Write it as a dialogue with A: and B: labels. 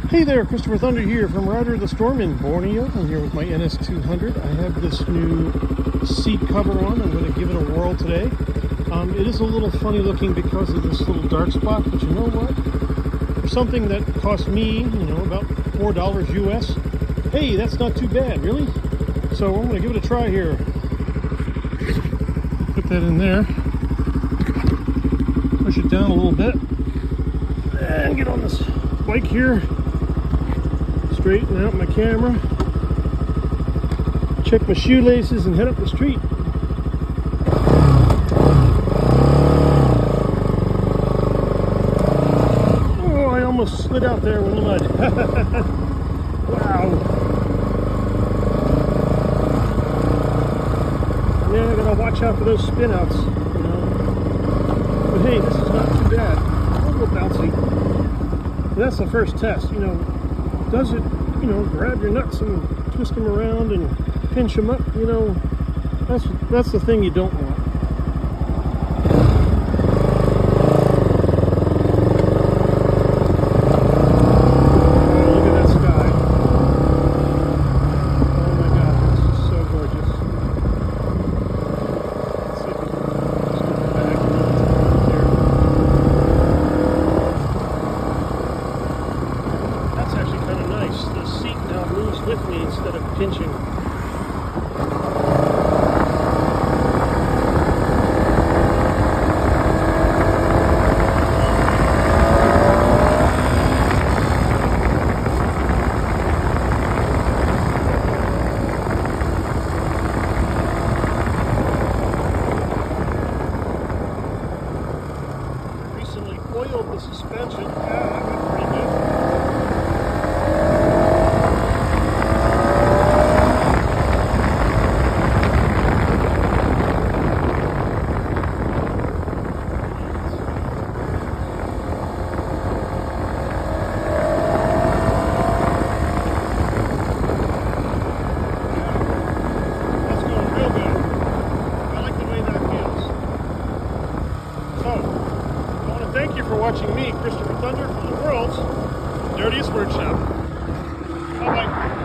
A: Hey there, Christopher Thunder here from Rider of the Storm in Borneo. I'm here with my NS200. I have this new seat cover on. I'm going to give it a whirl today. It is a little funny looking because of this little dark spot, but you know what? For something that cost me, about $4 US, hey, that's not too bad, really? So I'm going to give it a try here. Put that in there. Push it down a little bit. And get on this bike here. Straighten out my camera, check my shoelaces, and head up the street. Oh, I almost slid out there in the mud. Wow. Yeah, I gotta watch out for those spin outs, But hey, this is not too bad. A little bouncy. And that's the first test, Does it, grab your nuts and twist them around and pinch them up? That's the thing you don't want. Oh, look at that sky. Oh my God, this is so gorgeous. Let's see if we can just get back here. That's actually kind of nice. The seat now moves with me instead of pinching. Recently oiled the suspension. Yeah, that went pretty good. Thank you for watching me, Christopher Thunder, from the world's dirtiest workshop. Bye-bye.